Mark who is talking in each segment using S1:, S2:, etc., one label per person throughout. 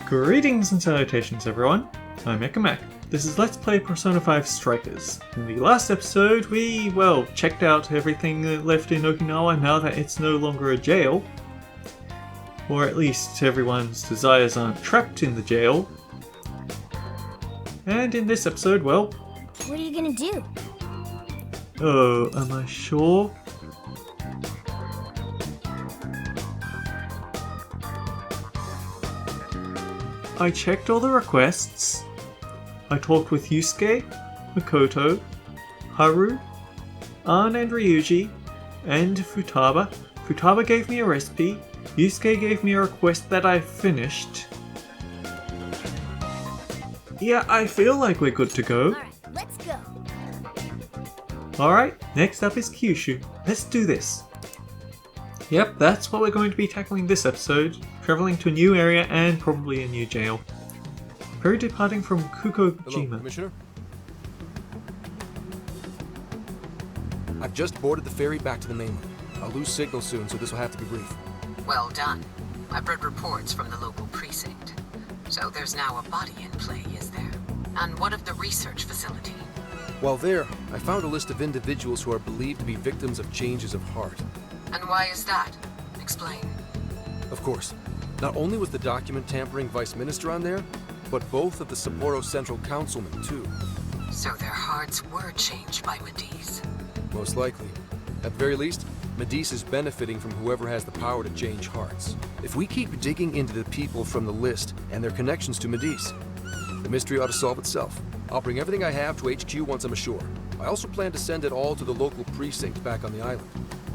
S1: Greetings and salutations everyone, I'm Mac. This is Let's Play Persona 5 Strikers. In the last episode we, checked out everything left in Okinawa now that it's no longer a jail. Or at least everyone's desires aren't trapped in the jail. And in this episode,
S2: what are you gonna do?
S1: Oh, am I sure? I checked all the requests. I talked with Yusuke, Makoto, Haru, An and Ryuji, and Futaba. Futaba gave me a recipe. Yusuke gave me a request that I finished. Yeah, I feel like we're good to go.
S2: Alright, let's go.
S1: Alright, next up is Kyushu. Let's do this. Yep, that's what we're going to be tackling this episode. Travelling to a new area and probably a new jail. We're departing from Kukojima.
S3: Hello, Commissioner. I've just boarded the ferry back to the mainland. I'll lose signal soon, so this will have to be brief.
S4: Well done. I've read reports from the local precinct. So there's now a body in play, is there? And what of the research facility?
S3: While there, I found a list of individuals who are believed to be victims of changes of heart.
S4: And why is that? Explain.
S3: Of course. Not only was the document tampering vice minister on there, but both of the Sapporo Central Councilmen, too.
S4: So their hearts were changed by Medice.
S3: Most likely. At the very least, Medice is benefiting from whoever has the power to change hearts. If we keep digging into the people from the list and their connections to Medice, the mystery ought to solve itself. I'll bring everything I have to HQ once I'm ashore. I also plan to send it all to the local precinct back on the island.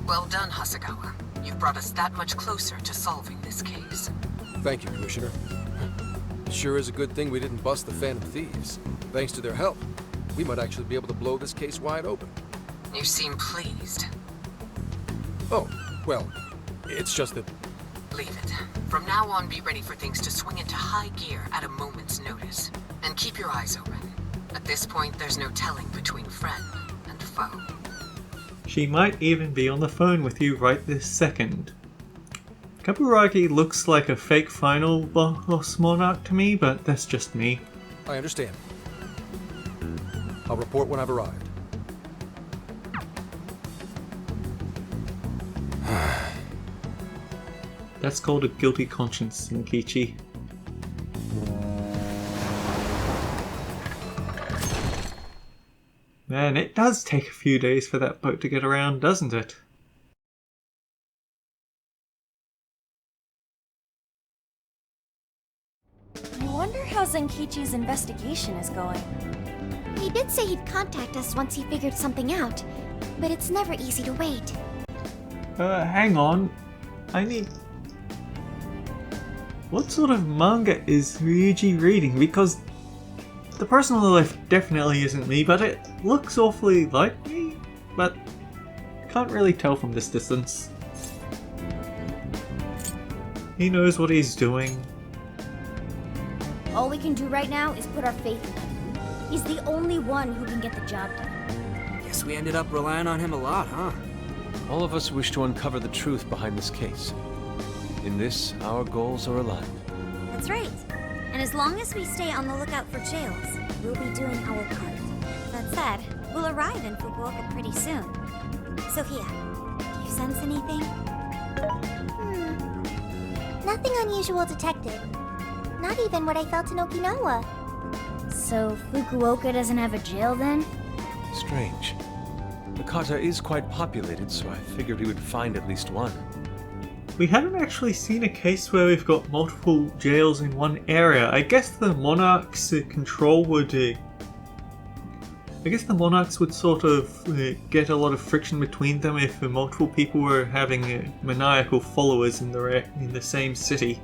S4: Well done, Hasegawa. You've brought us that much closer to solving this case.
S3: Thank you, Commissioner. It sure is a good thing we didn't bust the Phantom Thieves. Thanks to their help, we might actually be able to blow this case wide open.
S4: You seem pleased.
S3: Oh, well, it's just that...
S4: Leave it. From now on, be ready for things to swing into high gear at a moment's notice. And keep your eyes open. At this point, there's no telling between friend and foe.
S1: She might even be on the phone with you right this second. Kaburagi looks like a fake final boss monarch to me, but that's just me.
S3: I understand. I'll report when I've arrived.
S1: That's called a guilty conscience, Nikichi. Man, it does take a few days for that boat to get around, doesn't it?
S2: I wonder how Zenkichi's investigation is going. He did say he'd contact us once he figured something out, but it's never easy to wait.
S1: Hang on. I need... What sort of manga is Ryuji reading? Because the person on the left definitely isn't me, but it looks awfully like me, but can't really tell from this distance. He knows what he's doing.
S2: All we can do right now is put our faith in him. He's the only one who can get the job done.
S5: Guess we ended up relying on him a lot, huh?
S6: All of us wish to uncover the truth behind this case. In this, our goals are aligned.
S7: That's right. And as long as we stay on the lookout for jails, we'll be doing our part. That said, we'll arrive in Fukuoka pretty soon. Sophia, do you sense anything?
S8: Nothing unusual detected. Not even what I felt in Okinawa.
S2: So Fukuoka doesn't have a jail then?
S6: Strange. Hakata is quite populated, so I figured we would find at least one.
S1: We haven't actually seen a case where we've got multiple jails in one area. I guess the monarch's control would... I guess the monarchs would sort of get a lot of friction between them if multiple people were having maniacal followers in the same city.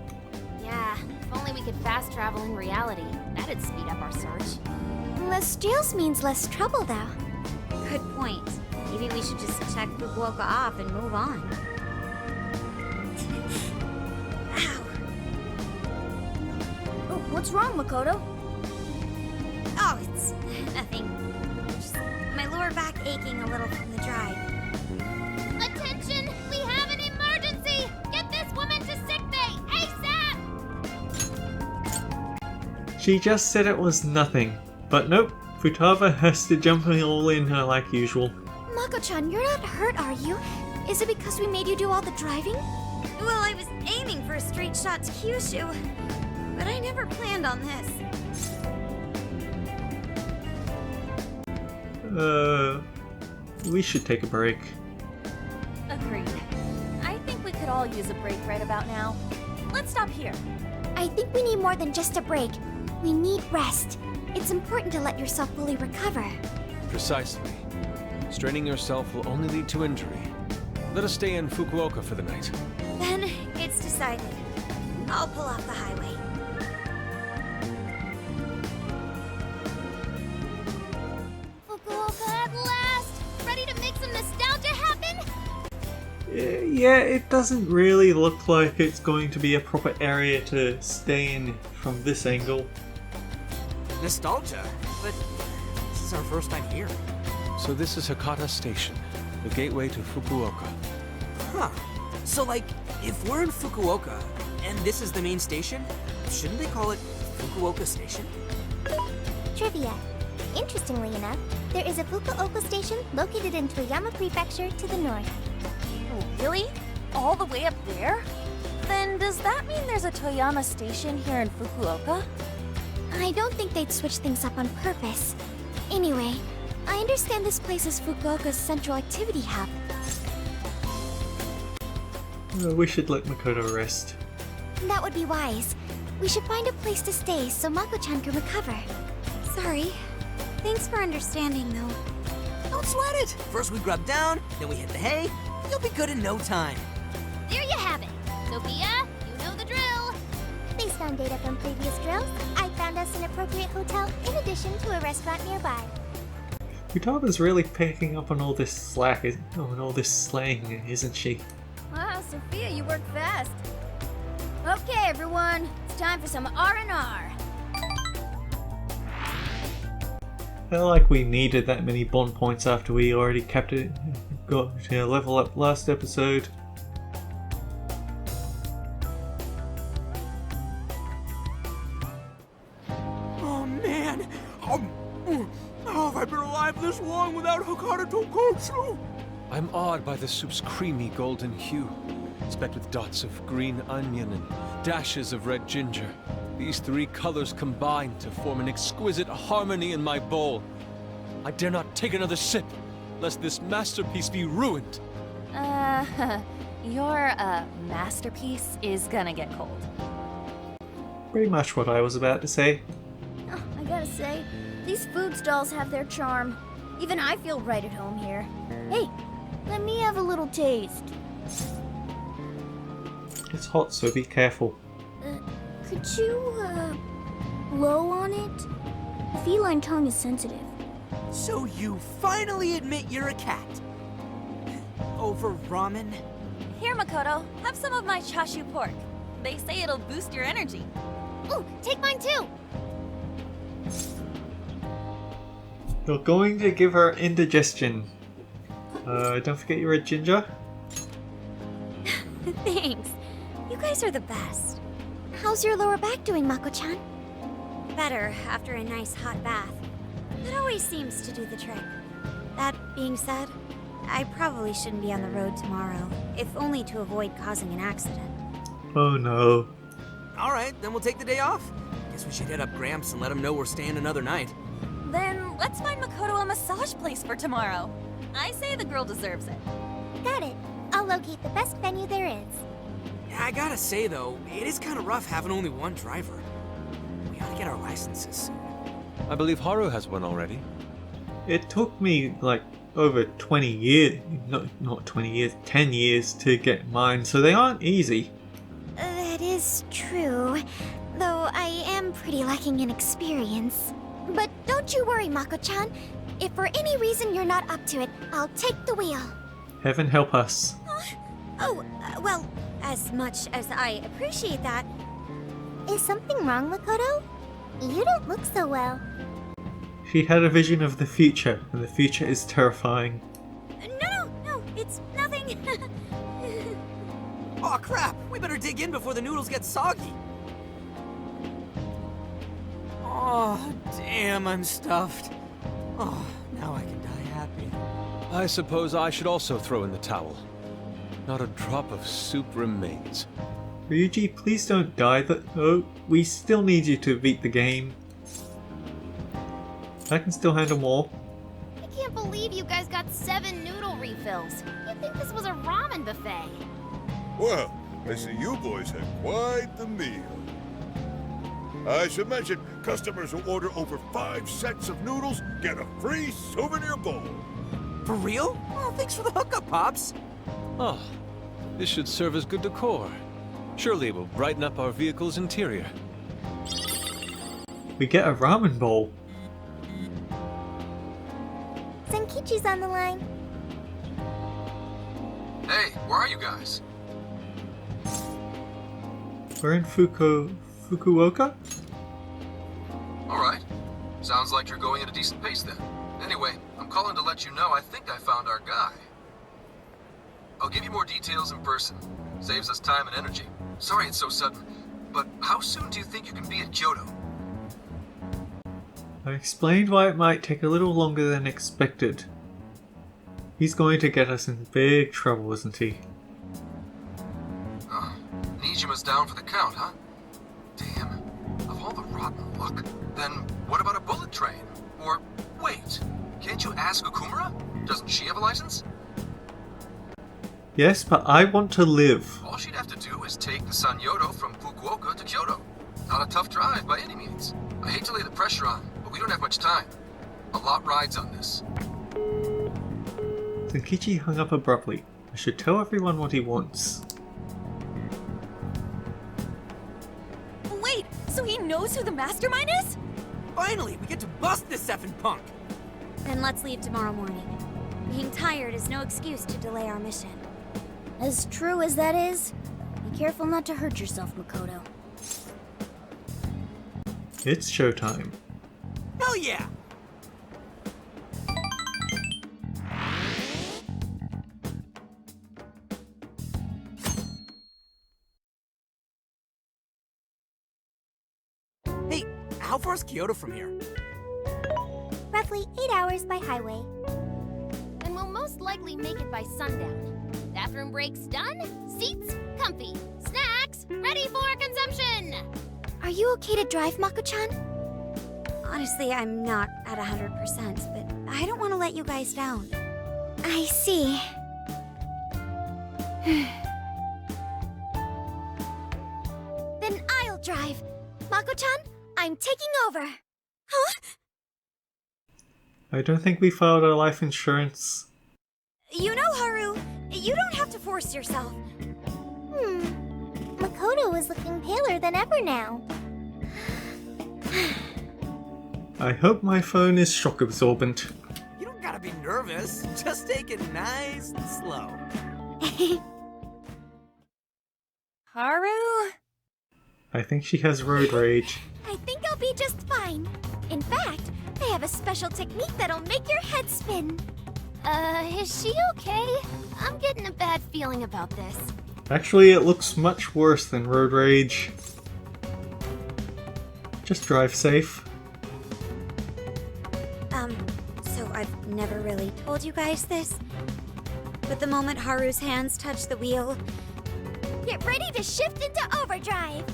S2: Yeah, if only we could fast travel in reality. That'd speed up our search.
S8: Less jails means less trouble, though.
S7: Good point. Maybe we should just check Fukuoka off and move on.
S2: Oh, what's wrong, Makoto?
S7: Oh, it's nothing. Just my lower back aching a little from the drive.
S8: Attention! We have an emergency! Get this woman to sickbay! ASAP!
S1: She just said it was nothing. But nope, Futaba has to jump all in her like usual.
S2: Mako-chan, you're not hurt, are you? Is it because we made you do all the driving?
S7: Well, I was aiming for a straight shot to Kyushu, but I never planned on this.
S1: We should take a break.
S9: Agreed. I think we could all use a break right about now. Let's stop here.
S2: I think we need more than just a break. We need rest. It's important to let yourself fully recover.
S6: Precisely. Straining yourself will only lead to injury. Let us stay in Fukuoka for the night.
S7: Then it's decided. I'll pull off the highway.
S2: Fukuoka at last! Ready to make some nostalgia happen?
S1: Yeah, it doesn't really look like it's going to be a proper area to stay in from this angle.
S5: Nostalgia? But this is our first time here.
S6: So this is Hakata Station, the gateway to Fukuoka.
S5: Huh. So, like, if we're in Fukuoka, and this is the main station, shouldn't they call it Fukuoka Station?
S8: Trivia. Interestingly enough, there is a Fukuoka station located in Toyama Prefecture to the north.
S9: Oh, really? All the way up there? Then does that mean there's a Toyama station here in Fukuoka?
S2: I don't think they'd switch things up on purpose. Anyway, I understand this place is Fukuoka's central activity hub.
S1: We should let Makoto rest.
S2: That would be wise. We should find a place to stay so Mako-chan can recover.
S7: Sorry. Thanks for understanding, though.
S5: Don't sweat it! First we grub down, then we hit the hay. You'll be good in no time.
S2: There you have it. Sophia, you know the drill.
S8: Based on data from previous drills, I found us an appropriate hotel in addition to a restaurant nearby.
S1: Futaba's really picking up on all this slack, on all this slang, isn't she?
S2: Wow, Sophia, you work fast. Okay, everyone, it's time for some R&R.
S1: I feel like we needed that many bond points after we already kept it, got to level up last episode.
S5: Oh man! How have I been alive this long without Hakata Tonkotsu?
S6: I'm awed by the soup's creamy golden hue, specked with dots of green onion and dashes of red ginger. These three colors combine to form an exquisite harmony in my bowl. I dare not take another sip, lest this masterpiece be ruined.
S9: Your, masterpiece is gonna get cold.
S1: Pretty much what I was about to say.
S2: Oh, I gotta say, these food stalls have their charm. Even I feel right at home here. Hey, let me have a little taste.
S1: It's hot, so be careful.
S2: Could you, blow on it? The feline tongue is sensitive.
S5: So you finally admit you're a cat. Over ramen?
S9: Here, Makoto, have some of my chashu pork. They say it'll boost your energy.
S2: Ooh, take mine too!
S1: You're going to give her indigestion. Don't forget your red ginger.
S7: Thanks. You guys are the best.
S2: How's your lower back doing, Mako-chan?
S7: Better after a nice hot bath. That always seems to do the trick. That being said, I probably shouldn't be on the road tomorrow, if only to avoid causing an accident.
S1: Oh no.
S5: Alright, then we'll take the day off. Guess we should hit up Gramps and let him know we're staying another night.
S9: Then let's find Makoto a massage place for tomorrow. I say the girl deserves it.
S8: Got it. I'll locate the best venue there is.
S5: Yeah, I gotta say though, it is kind of rough having only one driver. We ought to get our licenses soon.
S6: I believe Haru has one already.
S1: It took me like over 20 years, not 20 years, 10 years to get mine, so they aren't easy.
S2: That is true, though I am pretty lacking in experience. But don't you worry, Mako-chan. If for any reason you're not up to it, I'll take the wheel.
S1: Heaven help us.
S7: Well, as much as I appreciate that,
S8: Is something wrong, Makoto? You don't look so well.
S1: She had a vision of the future, and the future is terrifying.
S7: No, it's nothing.
S5: Aw, crap! We better dig in before the noodles get soggy. Damn, I'm stuffed. Oh, now I can die happy.
S6: I suppose I should also throw in the towel. Not a drop of soup remains.
S1: Ryuji, please don't die. Oh, we still need you to beat the game. I can still handle more.
S8: I can't believe you guys got 7 noodle refills. You'd think this was a ramen buffet.
S10: Well, I see you boys had quite the meal. I should mention, customers who order over 5 sets of noodles get a free souvenir bowl.
S5: For real? Oh, thanks for the hookup, Pops.
S6: Oh, this should serve as good decor. Surely it will brighten up our vehicle's interior.
S1: We get a ramen bowl.
S8: Senkichi's on the line.
S3: Hey, where are you guys?
S1: We're in Fukuoka?
S3: Alright. Sounds like you're going at a decent pace then. Anyway, I'm calling to let you know I think I found our guy. I'll give you more details in person. Saves us time and energy. Sorry it's so sudden, but how soon do you think you can be at Kyoto?
S1: I explained why it might take a little longer than expected. He's going to get us in big trouble, isn't he?
S3: Nijima's down for the count, huh? Damn. Of all the rotten luck. Then what about a bullet train? Or, wait, can't you ask Okumura? Doesn't she have a license?
S1: Yes, but I want to live.
S3: All she'd have to do is take the Sanyodo from Fukuoka to Kyoto. Not a tough drive by any means. I hate to lay the pressure on, but we don't have much time. A lot rides on this.
S1: Senkichi hung up abruptly. I should tell everyone what he wants.
S9: Wait, so he knows who the mastermind is?
S5: Finally, we get to bust this effing punk.
S7: Then let's leave tomorrow morning. Being tired is no excuse to delay our mission.
S8: As true as that is, be careful not to hurt yourself, Makoto.
S1: It's showtime.
S5: Hell yeah! Hey, how far is Kyoto from here?
S8: Roughly 8 hours by highway. And we'll most likely make it by sundown. Bathroom breaks done, seats comfy, snacks ready for consumption!
S2: Are you okay to drive, Mako-chan?
S7: Honestly, I'm not at 100%, but I don't want to let you guys down.
S2: I see. Then I'll drive. Mako-chan, I'm taking over. Huh?
S1: I don't think we filed our life insurance.
S7: You know, Haru, you don't have to force yourself.
S8: Makoto is looking paler than ever now.
S1: I hope my phone is shock absorbent.
S5: You don't gotta be nervous. Just take it nice and slow.
S9: Haru?
S1: I think she has road rage.
S2: I think I'll be just fine. In fact, I have a special technique that'll make your head spin.
S8: Is she okay? I'm getting a bad feeling about this.
S1: Actually, it looks much worse than road rage. Just drive safe.
S7: So I've never really told you guys this, but the moment Haru's hands touch the wheel,
S2: Get ready to shift into overdrive.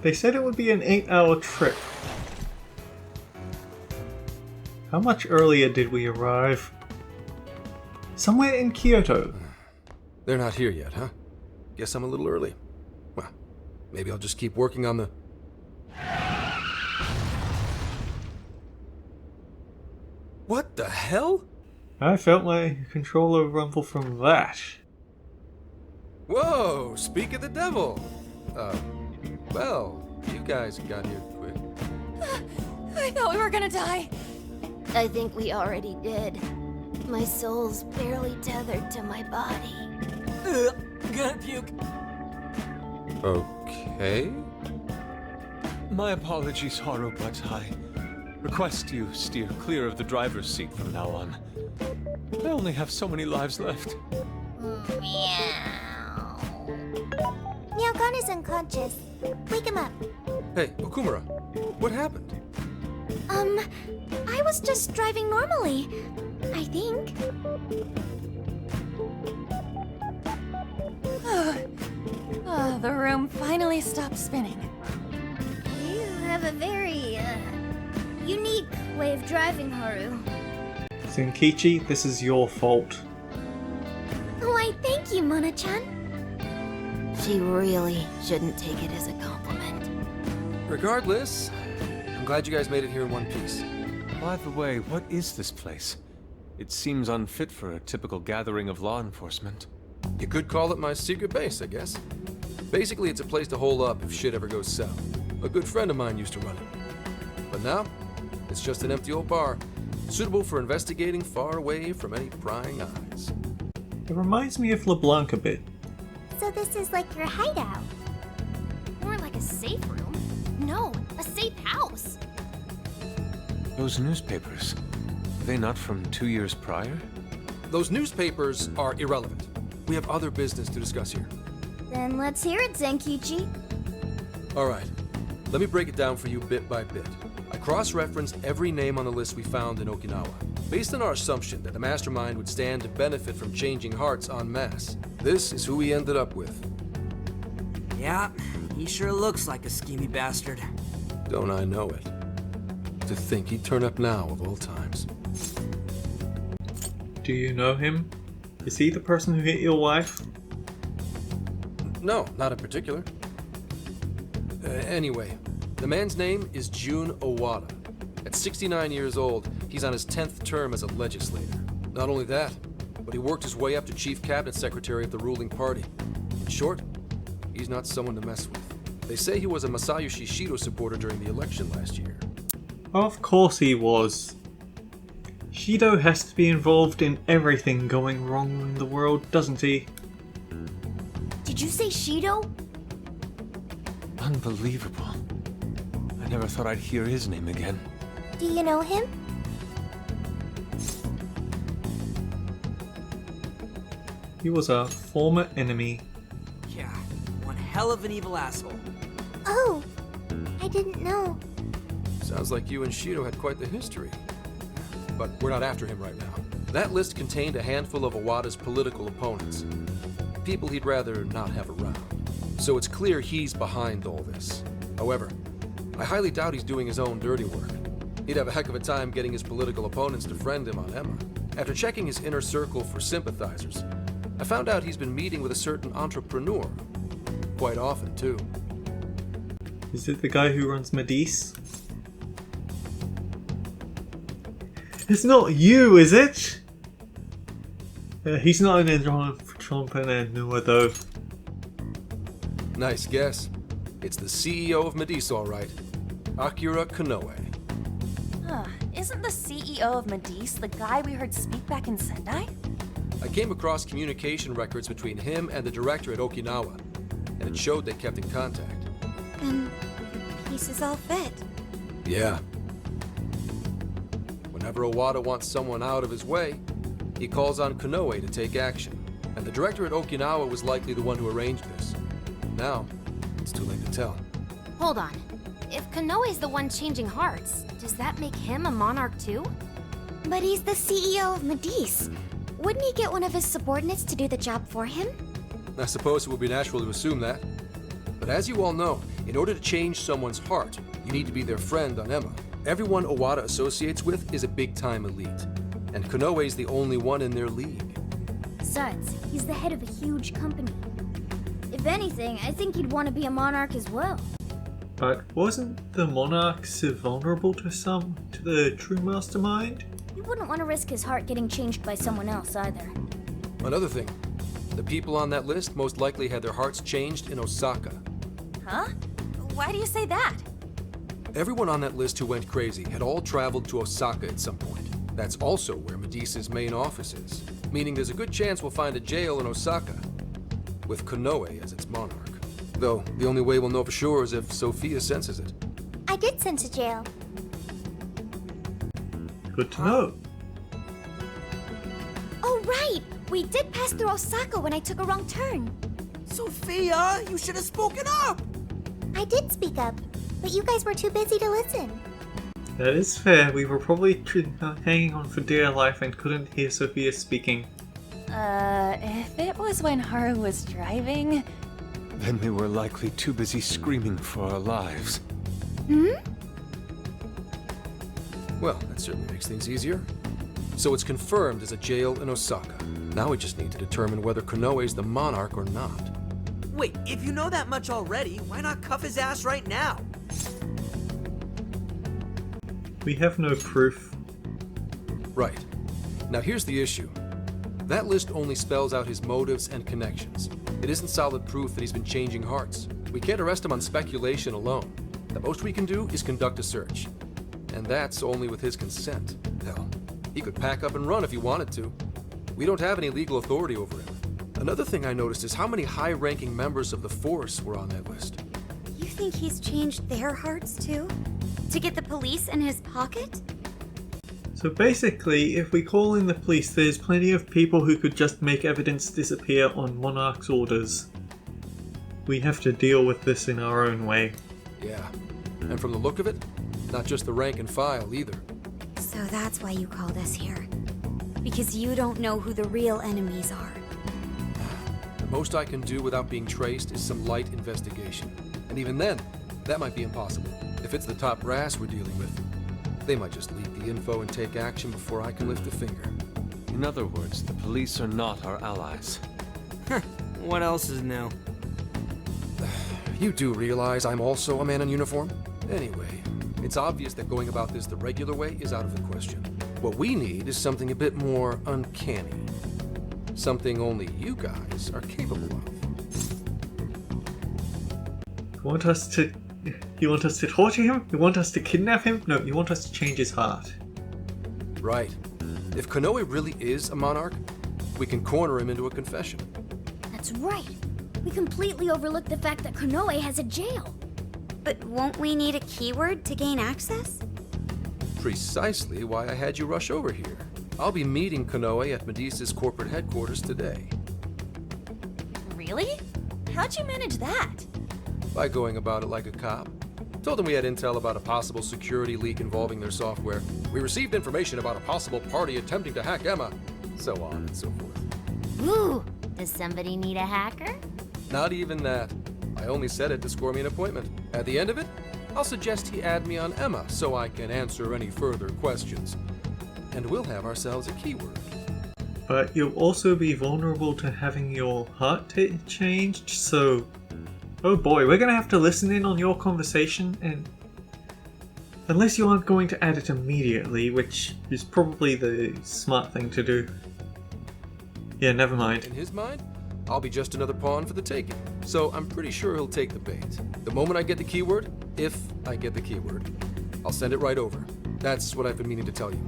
S1: They said it would be an 8-hour trip. How much earlier did we arrive? Somewhere in Kyoto.
S3: They're not here yet, huh? Guess I'm a little early. Well, maybe I'll just keep working on the... What the hell?
S1: I felt my controller rumble from that.
S3: Whoa, speak of the devil. Well, you guys got here quick.
S9: I thought we were gonna die.
S8: I think we already did. My soul's barely tethered to my body.
S5: Gonna puke.
S3: Okay.
S6: My apologies, Haru, but Request you steer clear of the driver's seat from now on. I only have so many lives left.
S2: Meow. Meowgon is unconscious. Wake him up.
S3: Hey, Okumura, what happened?
S2: I was just driving normally. I think.
S9: The room finally stopped spinning.
S7: You have a very, unique way of driving, Haru.
S1: Zenkichi, this is your fault.
S2: Why, thank you, Mona-chan.
S9: She really shouldn't take it as a compliment.
S3: Regardless, I'm glad you guys made it here in one piece.
S6: By the way, what is this place? It seems unfit for a typical gathering of law enforcement.
S3: You could call it my secret base, I guess. Basically, it's a place to hole up if shit ever goes south. A good friend of mine used to run it. But now, it's just an empty old bar, suitable for investigating far away from any prying eyes.
S1: It reminds me of LeBlanc a bit.
S2: So this is like your hideout.
S8: More like a safe room. No, a safe house.
S6: Those newspapers, are they not from 2 years prior?
S3: Those newspapers are irrelevant. We have other business to discuss here.
S7: Then let's hear it, Zenkichi.
S3: All right, let me break it down for you bit by bit. I cross-referenced every name on the list we found in Okinawa, based on our assumption that the mastermind would stand to benefit from changing hearts en masse. This is who we ended up with.
S5: Yeah, he sure looks like a schemy bastard.
S3: Don't I know it? To think he'd turn up now of all times.
S1: Do you know him? Is he the person who hit your wife?
S3: No, not in particular. Anyway, the man's name is Jun Owada. At 69 years old, he's on his 10th term as a legislator. Not only that, but he worked his way up to chief cabinet secretary of the ruling party. In short, he's not someone to mess with. They say he was a Masayoshi Shido supporter during the election last year.
S1: Of course he was. Shido has to be involved in everything going wrong in the world, doesn't he?
S7: Did you say Shido?
S6: Unbelievable. I never thought I'd hear his name again.
S2: Do you know him?
S1: He was a former enemy.
S5: Yeah, one hell of an evil asshole.
S2: Oh, I didn't know.
S3: Sounds like you and Shido had quite the history. But we're not after him right now. That list contained a handful of Owada's political opponents. People he'd rather not have around. So it's clear he's behind all this. However, I highly doubt he's doing his own dirty work. He'd have a heck of a time getting his political opponents to friend him on Emma. After checking his inner circle for sympathizers, I found out he's been meeting with a certain entrepreneur. Quite often, too.
S1: Is it the guy who runs Medice? It's not you, is it? He's not an entrepreneur though.
S3: Nice guess. It's the CEO of Medice, all right. Akira Konoe.
S9: Isn't the CEO of Medice the guy we heard speak back in Sendai?
S3: I came across communication records between him and the director at Okinawa, and it showed they kept in contact.
S7: Then pieces all fit.
S3: Yeah. Whenever Owada wants someone out of his way, he calls on Konoe to take action, and the director at Okinawa was likely the one who arranged this. Now, it's too late to tell.
S8: Hold on. If Konoe's the one changing hearts, does that make him a monarch too?
S2: But he's the CEO of Medice. Wouldn't he get one of his subordinates to do the job for him?
S3: I suppose it would be natural to assume that. But as you all know, in order to change someone's heart, you need to be their friend on Emma. Everyone Owada associates with is a big-time elite, and Konoe's the only one in their league.
S7: Besides, he's the head of a huge company. If anything, I think he'd want to be a monarch as well.
S1: But wasn't the monarch so vulnerable to the true mastermind?
S7: He wouldn't want to risk his heart getting changed by someone else either.
S3: Another thing, the people on that list most likely had their hearts changed in Osaka.
S9: Huh? Why do you say that?
S3: Everyone on that list who went crazy had all traveled to Osaka at some point. That's also where Medice's main office is, meaning there's a good chance we'll find a jail in Osaka, with Konoe as its monarch. Though, the only way we'll know for sure is if Sophia senses it.
S2: I did sense a jail.
S1: Good to know.
S2: Oh, right! We did pass through Osaka when I took a wrong turn.
S5: Sophia, you should have spoken up!
S2: I did speak up, but you guys were too busy to listen.
S1: That is fair. We were probably hanging on for dear life and couldn't hear Sophia speaking.
S9: If it was when Haru was driving...
S6: Then we were likely too busy screaming for our lives.
S3: Well, that certainly makes things easier. So it's confirmed there's a jail in Osaka. Now we just need to determine whether Konoe's the monarch or not.
S5: Wait, if you know that much already, why not cuff his ass right now?
S1: We have no proof.
S3: Right. Now here's the issue. That list only spells out his motives and connections. It isn't solid proof that he's been changing hearts. We can't arrest him on speculation alone. The most we can do is conduct a search. And that's only with his consent. Hell, he could pack up and run if he wanted to. We don't have any legal authority over him. Another thing I noticed is how many high-ranking members of the force were on that list.
S7: You think he's changed their hearts too? To get the police in his pocket?
S1: So basically, if we call in the police, there's plenty of people who could just make evidence disappear on Monarch's orders. We have to deal with this in our own way.
S3: Yeah, and from the look of it, not just the rank and file either.
S7: So that's why you called us here. Because you don't know who the real enemies are.
S3: The most I can do without being traced is some light investigation. And even then, that might be impossible. If it's the top brass we're dealing with, they might just leak the info and take action before I can lift a finger.
S6: In other words, the police are not our allies.
S5: What else is new?
S3: You do realize I'm also a man in uniform? Anyway, it's obvious that going about this the regular way is out of the question. What we need is something a bit more uncanny. Something only you guys are capable of.
S1: You want us to torture him? You want us to kidnap him? No, you want us to change his heart.
S3: Right. If Konoe really is a monarch, we can corner him into a confession.
S2: That's right. We completely overlooked the fact that Konoe has a jail.
S7: But won't we need a keyword to gain access?
S3: Precisely why I had you rush over here. I'll be meeting Konoe at Medusa's corporate headquarters today.
S9: Really? How'd you manage that?
S3: By going about it like a cop. Told them we had intel about a possible security leak involving their software. We received information about a possible party attempting to hack Emma. So on and so forth.
S8: Ooh, does somebody need a hacker?
S3: Not even that. I only said it to score me an appointment. At the end of it, I'll suggest he add me on Emma so I can answer any further questions. And we'll have ourselves a keyword.
S1: But you'll also be vulnerable to having your heart changed, so... Oh boy, we're gonna have to listen in on your conversation, and... Unless you aren't going to add it immediately, which is probably the smart thing to do. Yeah, never mind.
S3: In his mind, I'll be just another pawn for the taking. So I'm pretty sure he'll take the bait. The moment I get the keyword, if I get the keyword, I'll send it right over. That's what I've been meaning to tell you.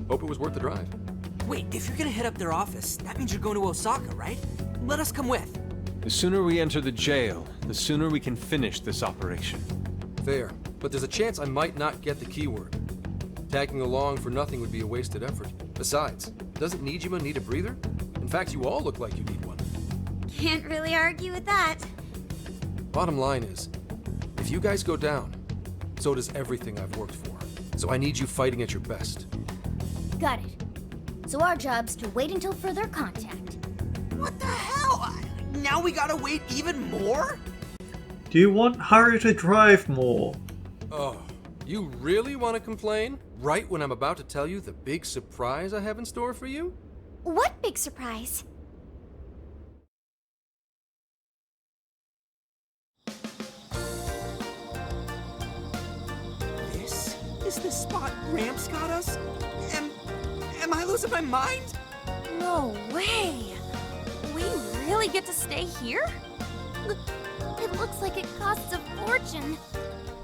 S3: Hope it was worth the drive.
S5: Wait, if you're gonna hit up their office, that means you're going to Osaka, right? Let us come with.
S6: The sooner we enter the jail, the sooner we can finish this operation.
S3: Fair, but there's a chance I might not get the keyword. Tagging along for nothing would be a wasted effort. Besides, doesn't Nijima need a breather? In fact, you all look like you need one.
S7: Can't really argue with that.
S3: Bottom line is, if you guys go down, so does everything I've worked for. So I need you fighting at your best.
S2: Got it. So our job's to wait until further contact.
S5: What the hell? Now we gotta wait even more?
S1: Do you want Haru to drive more?
S3: Oh, you really want to complain? Right when I'm about to tell you the big surprise I have in store for you?
S2: What big surprise?
S5: This is the spot Gramps got us? Am I losing my mind?
S9: No way! We really get to stay here?
S2: It looks like it costs a fortune.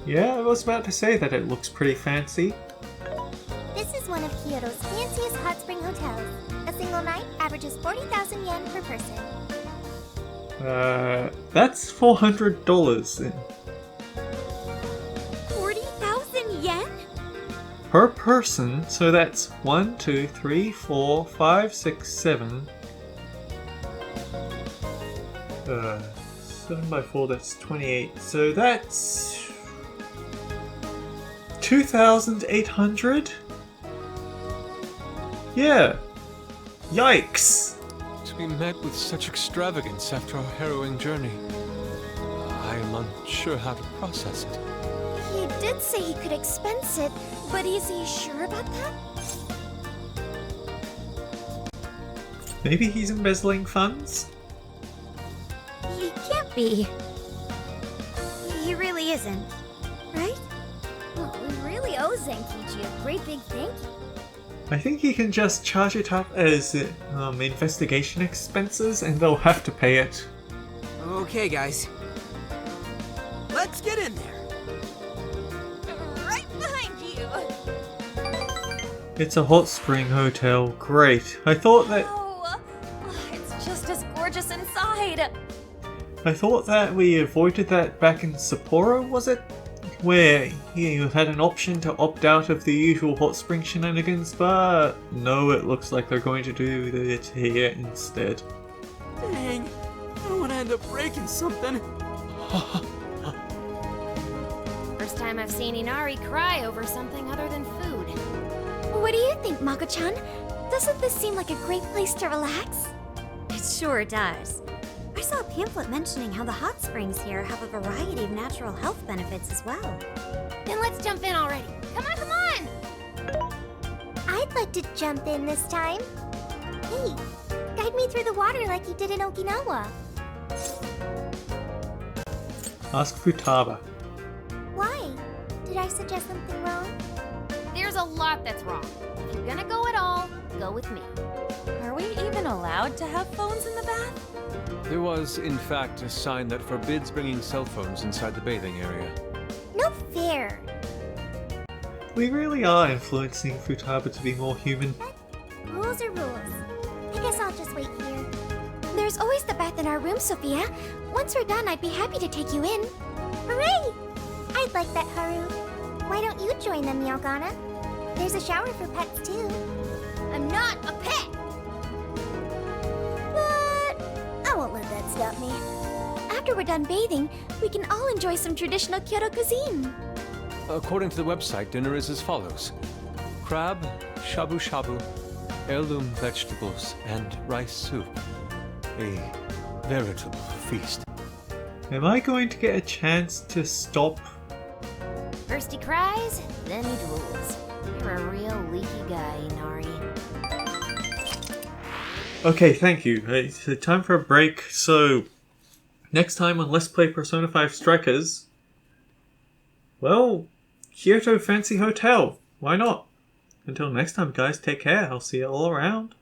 S1: Yeah, I was about to say that it looks pretty fancy.
S2: This is one of Kyoto's fanciest hot spring hotels. A single night averages 40,000 yen per person.
S1: That's $400.
S7: 40,000 yen?
S1: per person, so that's 1, 2, 3, 4, 5, 6, 7. 7 by 4, that's 28. So that's 2,800? Yeah. Yikes.
S6: To be met with such extravagance after our harrowing journey, I am unsure how to process it.
S2: He did say he could expense it, but is he sure about that?
S1: Maybe he's embezzling funds?
S7: He can't be. He really isn't, right?
S8: Well, we really owe Zenkichi a great big thank you.
S1: I think he can just charge it up as investigation expenses and they'll have to pay it.
S5: Okay, guys. Let's get in there.
S9: Right behind you.
S1: It's a hot spring hotel. Great. I thought
S9: Oh, it's just as gorgeous inside.
S1: that we avoided that back in Sapporo, was it? Where you had an option to opt out of the usual hot spring shenanigans, but no, it looks like they're going to do it here instead.
S5: Dang, I don't want to end up breaking something.
S8: First time I've seen Inari cry over something other than food.
S2: What do you think, Mako-chan? Doesn't this seem like a great place to relax?
S7: It sure does. I saw a pamphlet mentioning how the hot springs here have a variety of natural health benefits as well.
S8: Then let's jump in already. Come on, come on!
S2: I'd like to jump in this time. Hey, guide me through the water like you did in Okinawa.
S1: Ask Futaba.
S2: Why? Did I suggest something wrong?
S8: There's a lot that's wrong. If you're gonna go at all, go with me.
S9: Are we even allowed to have phones in the bath?
S6: There was, in fact, a sign that forbids bringing cell phones inside the bathing area.
S2: No fair.
S1: We really are influencing Futaba to be more human.
S2: Rules are rules. I guess I'll just wait here. There's always the bath in our room, Sophia. Once we're done, I'd be happy to take you in. Hooray! I'd like that, Haru. Why don't you join them, Yelgana? There's a shower for pets, too.
S8: I'm not a pet!
S2: But I won't let that stop me. After we're done bathing, we can all enjoy some traditional Kyoto cuisine.
S6: According to the website, dinner is as follows: crab, shabu shabu, heirloom vegetables, and rice soup. A veritable feast.
S1: Am I going to get a chance to stop?
S8: First he cries, then he drools. You're a real leaky guy, Inari.
S1: Okay, thank you. It's time for a break, so next time on Let's Play Persona 5 Strikers, well, Kyoto Fancy Hotel. Why not? Until next time, guys, take care. I'll see you all around.